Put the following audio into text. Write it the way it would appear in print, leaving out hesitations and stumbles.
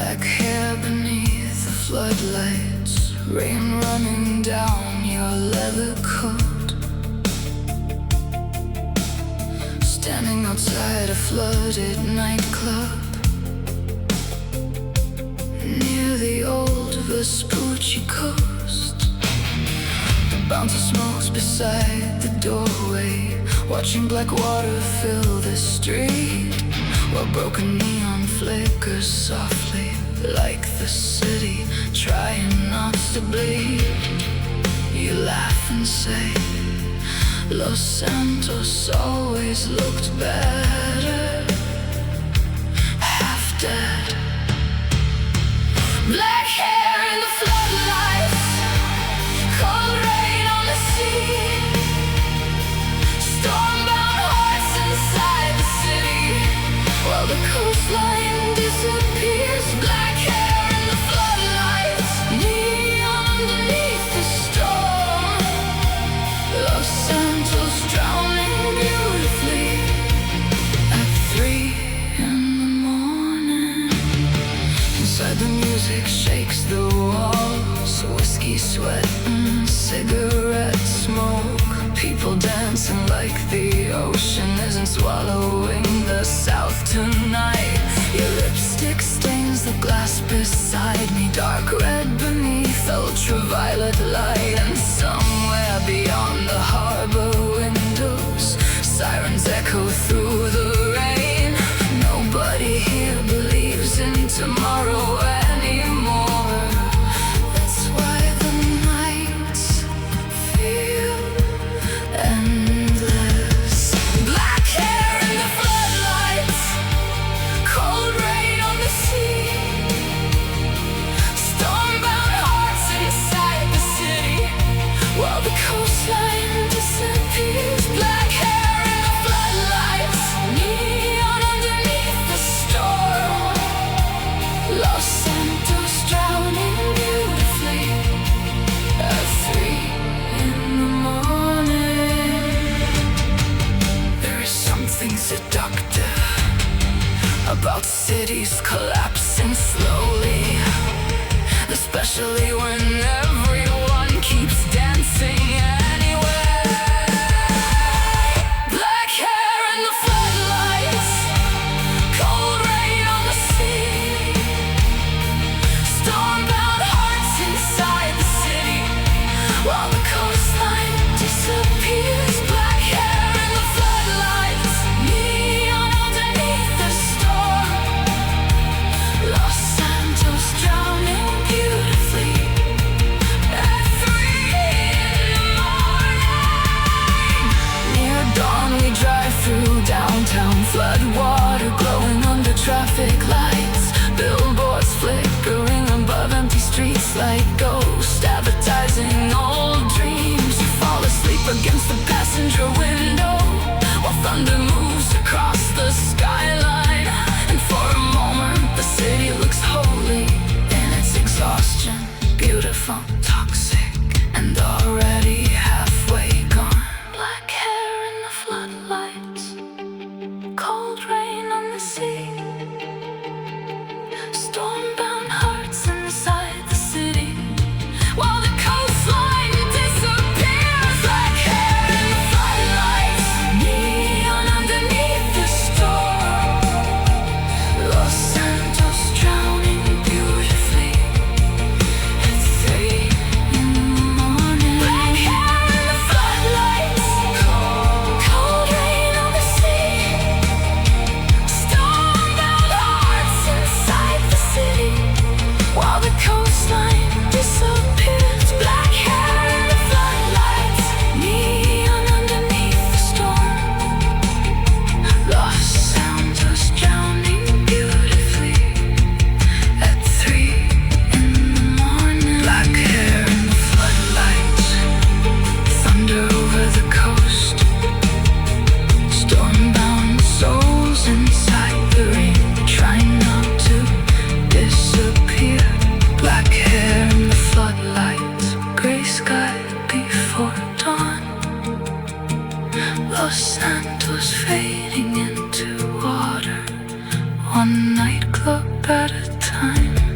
Black hair beneath the floodlights, rain running down your leather coat. Standing outside a flooded nightclub near the old Vespucci coast. The bouncer smokes beside the doorway, watching black water fill the street, while broken neon flickers softly like the city trying not to bleed. You laugh and say, Los Santos always looked better, half dead. Black hair in the floodlights, cold rain on the sea, stormbound hearts inside the city, while the coastline disappears. Black hair in the floodlights, neon underneath the storm. Los Santos drowning beautifully at 3 in the morning. Inside the music shakes the walls, whiskey sweat and cigarette smoke. People dancing like the ocean isn't swallowing the south tonight. Your lipstick stains the glass beside me, dark red beneath ultraviolet light. And somewhere beyond the harbor windows, sirens echo through the rain. Nobody here believes in tomorrow anymore. That's why the nights feel endless. Black hair in the floodlights, cold rain on the sea, stormbound hearts inside the city, while the coastline disappears. Black hair in the floodlights, neon underneath the storm. Los Santos drowning beautifully at 3 in the morning. There is something seductive about cities collapsing slowly, especially when everyone keeps dancing anyway. Black hair in the floodlights, cold rain on the sea, stormbound hearts inside the city, while the coastline disappears. Black hair in the floodlights, neon underneath the storm. Los Santos drowning beautifully at 3 in the morning. Near dawn we drive through downtown, flood water glowing under traffic lights, billboards flickering above empty streets like ghosts advertising old dreams. You fall asleep against the passenger window while thunder moves across the skyline, and for a moment the city looks holy in its exhaustion, beautiful, toxic, and already halfway gone. Black hair in the floodlights, cold rain on the sea, stormbound hearts inside the city, while the coastline disappears. Black hair in the floodlights, neon underneath the storm. Los Santos drowning beautifully at 3 in the morning. Black hair in the floodlights, cold rain on the sea, stormbound hearts inside the city, while the coastline disappears. Black hair in the floodlights, neon underneath the storm. Los Santos drowning beautifully at 3 in the morning. Black hair in the floodlights, thunder over the coast, stormbound souls inside the rain, trying not to disappear. Black hair in the floodlights, gray sky before dawn. Los Santos fading into water, one nightclub at a time. time.